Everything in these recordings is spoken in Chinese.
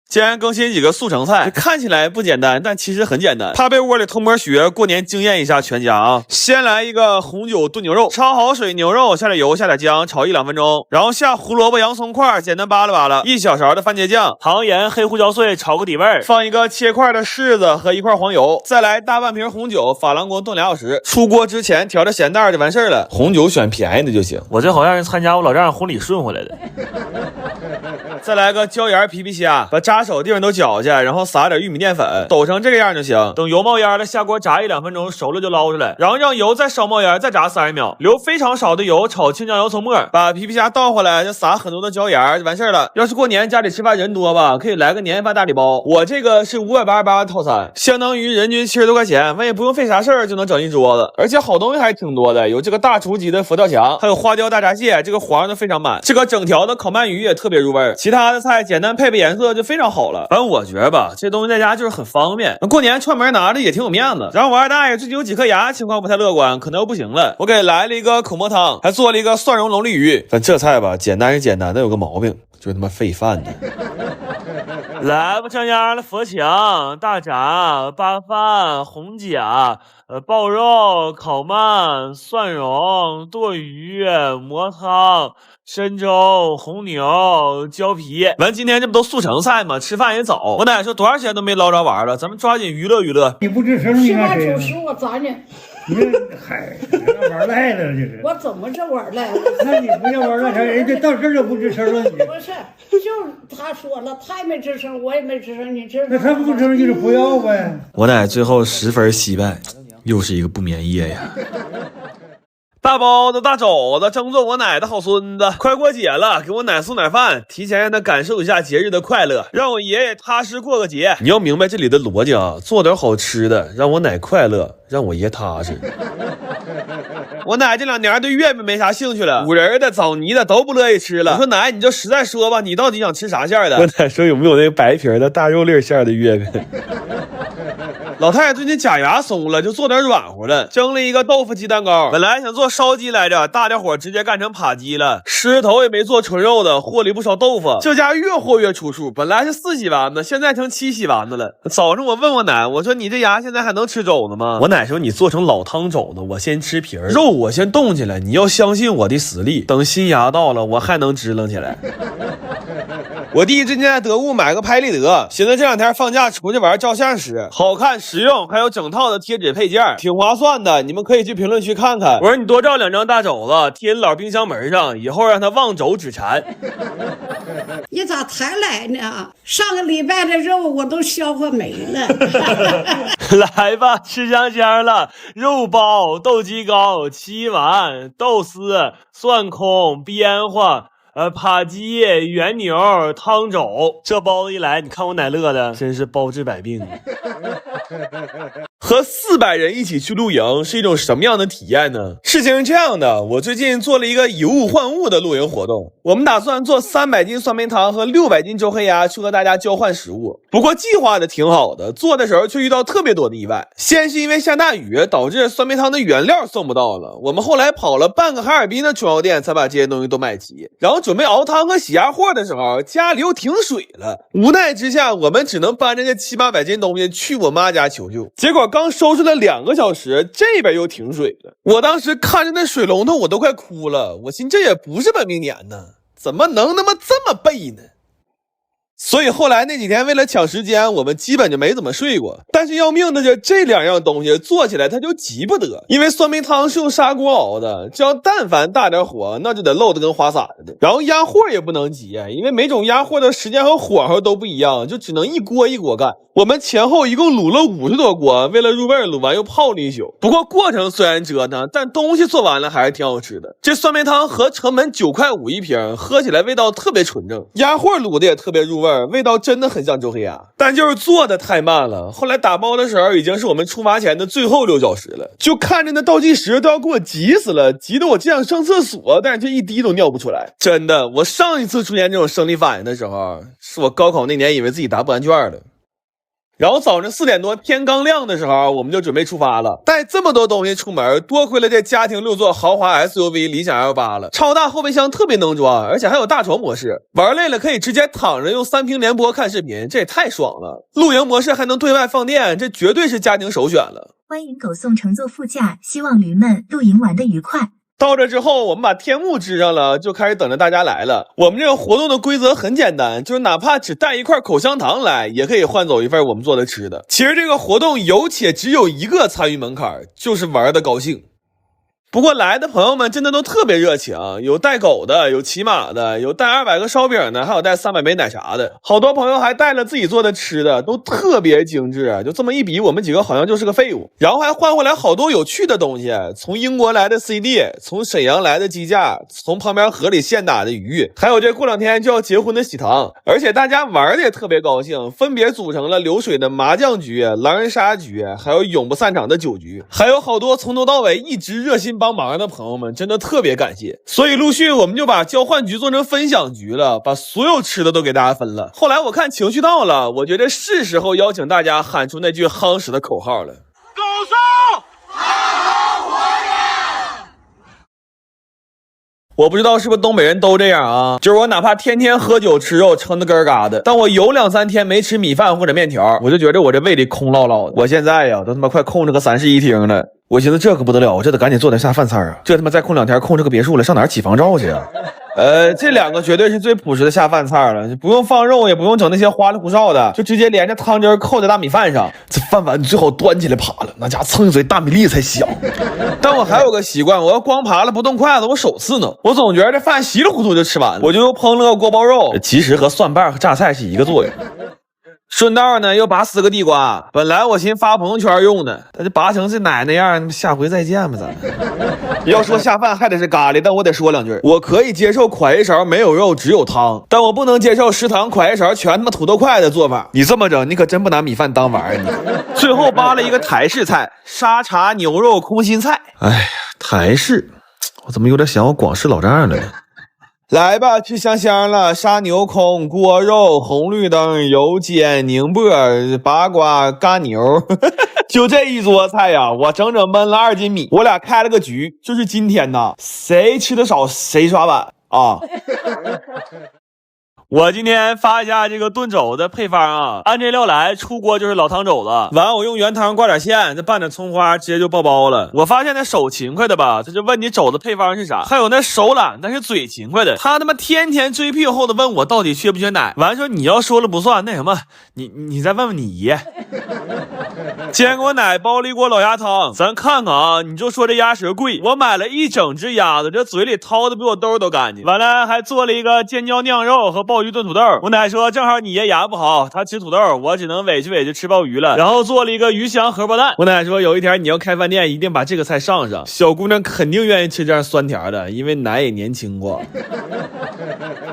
今天更新几个速成菜，看起来不简单，但其实很简单。怕被窝里偷摸学，过年惊艳一下全家啊！先来一个红酒炖牛肉，焯好水，牛肉下点油，下点姜，炒1-2分钟，然后下胡萝卜、洋葱块，简单扒拉扒拉，1小勺的番茄酱，糖盐、黑胡椒碎，炒个底味，放一个切块的柿子和1块黄油，再来大半瓶红酒，珐琅锅炖2小时。出锅之前调着咸淡就完事儿了。红酒选便宜的就行。我这好像是参加我老丈人婚礼顺回来的。再来个椒盐皮皮虾，把扎手地方都搅去，然后撒点玉米淀粉，抖成这个样就行。等油冒烟了，下锅炸1-2分钟，熟了就捞出来，然后让油再烧冒烟，再炸30秒，留非常少的油炒青酱油葱末，把皮皮虾倒回来，就撒很多的椒盐就完事儿了。要是过年家里吃饭人多吧，可以来个年夜饭大礼包。我这个是588的套餐，相当于人均70多块钱，我也不用费啥事儿就能整一桌子，而且好东西还挺多的，有这个大厨级的佛跳墙，还有花雕大闸蟹，这个黄的非常满，这个整条的烤鳗鱼也特别入味儿，其他的菜简单配配颜色就非常好了。反正我觉得吧，这东西在家就是很方便，过年串门拿着也挺有面子。然后我二大爷最近有几颗牙情况不太乐观，可能又不行了，我给来了一个口蘑汤，还做了一个蒜蓉龙利鱼。但这菜吧，简单是简单，但有个毛病，就是他妈费饭的。来吧，上家了，佛墙、大闸、粑饭、红甲、爆肉、烤鳗、蒜蓉、剁鱼、蘑汤、参粥、红牛、椒皮。完，今天这不都速成菜吗？吃饭也早。我奶说多长时间都没捞着玩了，咱们抓紧娱乐娱乐。你不吱声，你看谁？主食我咋呢？你嗨，玩赖了这是。我怎么这玩赖了？那你不要玩赖啥？人家到这儿就不吱声了，你。不是，就是他说了，他也没吱声，我也没吱声，你这。那他不吱声就是不要呗。我奶最后10分惜败，又是一个不眠夜呀。大包子、大肘子，争做我奶的好孙子。快过节了，给我奶送点饭，提前让他感受一下节日的快乐，让我爷爷踏实过个节。你要明白这里的逻辑啊，做点好吃的，让我奶快乐，让我爷踏实。我奶这2年对月饼没啥兴趣了，5仁的、枣泥的都不乐意吃了。我说奶，你就实在说吧，你到底想吃啥馅的？我奶说有没有那个白皮的大肉粒馅的月饼？老太太最近假牙松了，就做点软乎的，蒸了一个豆腐鸡蛋糕。本来想做烧鸡来着，大家伙直接干成扒鸡了。狮子头也没做纯肉的，和了一不少豆腐。这家越和越出数，本来是4洗丸子，现在成7洗丸子了。早上我问我奶，我说你这牙现在还能吃肘子吗？我奶说你做成老汤肘子，我先吃皮儿，肉我先冻起来。你要相信我的实力，等新牙到了，我还能支棱起来。我弟最近在得物买个拍立得，寻思这2天放假出去玩照相使，好看实用，还有整套的贴纸配件，挺划算的，你们可以去评论区看看。我说你多照2张大肘子贴你老冰箱门上，以后让他望肘止馋。你咋才来呢？上个礼拜的肉我都消化没了。来吧，吃香香了，肉包、豆鸡糕、七丸、豆丝、蒜空、边花。扒鸡、原牛、汤肘，这包子一来，你看我奶乐的，真是包治百病。和400人一起去露营是一种什么样的体验呢？事情是这样的，我最近做了一个以物换物的露营活动，我们打算做300斤酸梅汤和600斤周黑鸭去和大家交换食物。不过计划的挺好的，做的时候却遇到特别多的意外。先是因为下大雨，导致酸梅汤的原料送不到了，我们后来跑了半个哈尔滨的中药店才把这些东西都买齐，然后准备熬汤和洗鸭货的时候，家里又停水了。无奈之下，我们只能搬着这700-800斤东西去我妈家求救。结果刚收拾了2个小时，这边又停水了。我当时看着那水龙头，我都快哭了。我寻这也不是本命年呢，怎么能他妈这么背呢？所以后来那几天为了抢时间，我们基本就没怎么睡过。但是要命的是这2样东西做起来它就急不得，因为酸梅汤是用砂锅熬的，这样但凡大点火那就得漏得跟花洒似的。然后压货也不能急，因为每种压货的时间和火候都不一样，就只能一锅一锅干。我们前后一共卤了50多锅，为了入味卤完又泡了一宿。不过过程虽然折腾，但东西做完了还是挺好吃的。这酸梅汤合成本9块5一瓶，喝起来味道特别纯正，鸭货卤的也特别入味，味道真的很像周黑鸭，但就是做的太慢了。后来打包的时候已经是我们出发前的最后6小时了，就看着那倒计时都要给我急死了，急得我只想上厕所，但是这一滴都尿不出来。真的，我上一次出现这种生理反应的时候，是我高考那年以为自己答不完卷了。然后早上4点多天刚亮的时候，我们就准备出发了。带这么多东西出门，多亏了这家庭6座豪华 SUV 理想 L8了，超大后备箱特别能装，而且还有大床模式，玩累了可以直接躺着用3屏联播看视频，这也太爽了。露营模式还能对外放电，这绝对是家庭首选了。欢迎狗送乘坐副驾，希望驴们露营玩得愉快。到这之后，我们把天幕支上了，就开始等着大家来了。我们这个活动的规则很简单，就是哪怕只带一块口香糖来，也可以换走一份我们做的吃的。其实这个活动有且只有一个参与门槛，就是玩的高兴。不过来的朋友们真的都特别热情，有带狗的，有骑马的，有带200个烧饼的，还有带300杯奶茶的。好多朋友还带了自己做的吃的，都特别精致。就这么一比，我们几个好像就是个废物。然后还换回来好多有趣的东西，从英国来的 CD， 从沈阳来的鸡架，从旁边河里现打的鱼，还有这过2天就要结婚的喜糖。而且大家玩的也特别高兴，分别组成了流水的麻将局、狼人杀局，还有永不散场的酒局，还有好多从头到尾一直热心帮忙的朋友们，真的特别感谢。所以陆续我们就把交换局做成分享局了，把所有吃的都给大家分了。后来我看情绪到了，我觉得是时候邀请大家喊出那句夯实的口号了：狗送我不知道是不是东北人都这样啊，就是我哪怕天天喝酒吃肉撑得根嘎的，但我有2、3天没吃米饭或者面条，我就觉得我这胃里空落落的。我现在呀都他妈快空着个3室1厅了，我寻思这可不得了，我这得赶紧做点下饭菜啊，这他妈再空2天空这个别墅了，上哪儿起房照去啊？这2个绝对是最朴实的下饭菜了，不用放肉，也不用整那些花里胡哨的，就直接连着汤汁扣在大米饭上。这饭碗你最好端起来扒了，那家蹭一嘴大米粒才香。但我还有个习惯，我要光扒了不动筷子，我手刺挠。我总觉得这饭稀里糊涂就吃完了，我就又烹了个锅包肉，其实和蒜瓣和榨菜是一个作用。顺道呢又拔4个地瓜，本来我寻发朋友圈用的，但是拔成这奶那样，下回再见吧咱。要说下饭还得是咖喱，但我得说2句，我可以接受㧟一勺没有肉只有汤，但我不能接受食堂㧟一勺全他妈土豆块的做法。你这么整，你可真不拿米饭当玩你。最后扒了一个台式菜，沙茶牛肉空心菜。哎呀，台式，我怎么有点想我广式老丈人了呢？来吧，吃香香了，杀牛空、锅肉、红绿灯、油煎、宁波、八卦、嘎牛，就这一桌菜呀，我整整焖了2斤米。我俩开了个局，就是今天呐，谁吃的少谁刷碗啊。我今天发一下这个炖肘的配方啊，按这料来，出锅就是老汤肘子。完，我用原汤挂点芡，再拌点葱花，直接就爆包了。我发现那手勤快的吧，他就问你肘子配方是啥；还有那手懒但是嘴勤快的，他他妈天天追屁后的问我到底缺不缺奶。完说你要说了不算，那什么，你再问问你爷。先给我奶包了一锅老鸭汤，咱看看啊，你就说这鸭舌贵，我买了一整只鸭子，这嘴里掏的比我兜都干净。完了还做了一个尖椒酿肉和鲍鱼炖土豆。我奶说正好你爷牙不好，他吃土豆，我只能委屈吃鲍鱼了。然后做了一个鱼香荷包蛋。我奶说有一天你要开饭店，一定把这个菜上上，小姑娘肯定愿意吃这样酸甜的，因为奶也年轻过。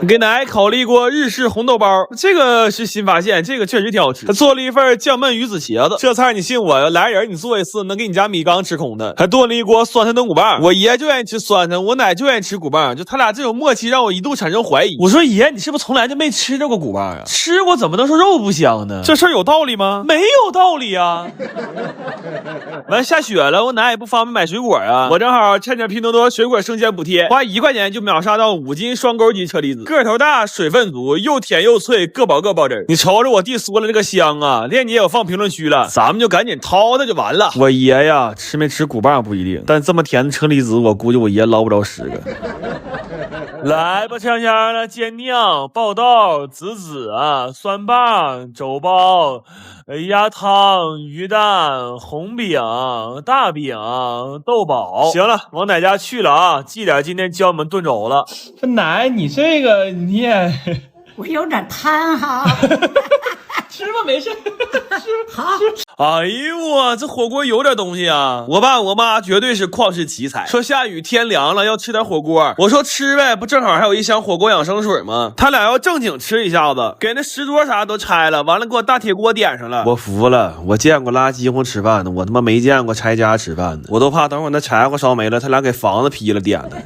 给奶烤了一锅日式红豆包，这个是新发现，这个确实挺好吃。他做了一份酱焖鱼子茄子，这菜你信我，来人你做一次能给你家米缸吃空的。还炖了一锅酸菜炖骨棒，我爷就愿意吃酸菜，我奶就愿意吃骨棒，就他俩这种默契让我一度产生怀疑。我说爷，你是不是从来就没吃着过骨棒啊？吃过怎么能说肉不香呢？这事儿有道理吗？没有道理啊。完下雪了，我奶也不方便买水果啊，我正好趁着拼多多水果生鲜补贴，花1块钱就秒杀到5斤双钩级车厘子，个头大，水分足，又甜又脆，个饱个包汁。你瞅瞅我弟说了这个香啊，链接我放评论区了，咱们就赶紧掏它就完了。我爷呀，吃没吃骨棒不一定，但这么甜的车厘子，我估计我爷捞不着10个。来吧，香香的煎酿、爆豆、子啊、酸棒、肘包、鸭汤、鱼蛋、红饼、大饼、豆宝。行了，往奶家去了啊，记点今天教我们炖肘了。这奶，你这个你也我有点贪哈。吃吧，没事，好。哎呦我这火锅有点东西啊！我爸我妈绝对是旷世奇才，说下雨天凉了要吃点火锅，我说吃呗，不正好还有一箱火锅养生水吗？他俩要正经吃一下子，给那石桌啥都拆了，完了给我大铁锅点上了。我服了，我见过拉饥荒吃饭的，我他妈没见过拆家吃饭的，我都怕等会儿那柴火烧没了，他俩给房子劈了点的。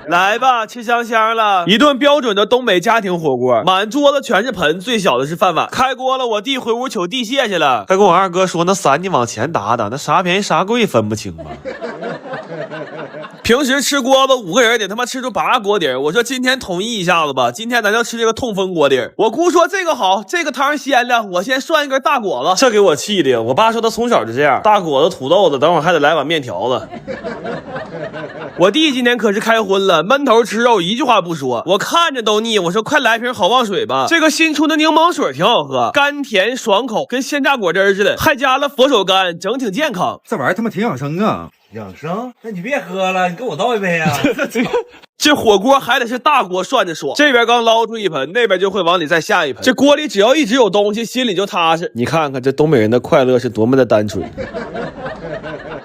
来吧，吃香香了。一顿标准的东北家庭火锅，满桌子全是盆，最小的是饭碗。开锅了，我弟回屋求地谢去了。他跟我二哥说：“那伞你往前打打，那啥便宜啥贵分不清啊。”平时吃锅子5个人得他妈吃出8个锅底儿。我说今天统一一下子吧，今天咱就吃这个痛风锅底儿。我姑说这个好，这个汤鲜了，我先涮一根大果子。这给我气的，我爸说他从小就这样，大果子、土豆子，等会儿还得来碗面条子。我弟今天可是开荤了，闷头吃肉，一句话不说。我看着都腻，我说快来瓶好望水吧。这个新出的柠檬水挺好喝，甘甜爽口，跟鲜榨果汁似的，还加了佛手柑，整挺健康。这玩意儿他妈挺养生啊！养生？那你别喝了，你给我倒一杯啊！这火锅还得是大锅涮着爽，这边刚捞出一盆，那边就会往里再下一盆。这锅里只要一直有东西，心里就踏实。你看看这东北人的快乐是多么的单纯。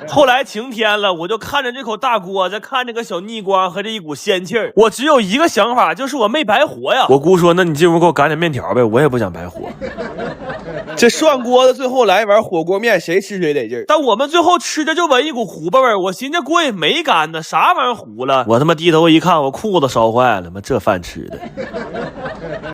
后来晴天了，我就看着这口大锅，再看这个小逆光和这一股仙气儿，我只有一个想法，就是我没白活呀。我姑说：“那你进屋给我擀点面条呗，我也不想白活。”这涮锅子最后来一碗火锅面，谁吃谁得劲儿。但我们最后吃着就闻一股糊巴味儿，我寻思锅也没干呢，啥玩意儿糊了？我他妈低头一看，我裤子烧坏了，妈这饭吃的。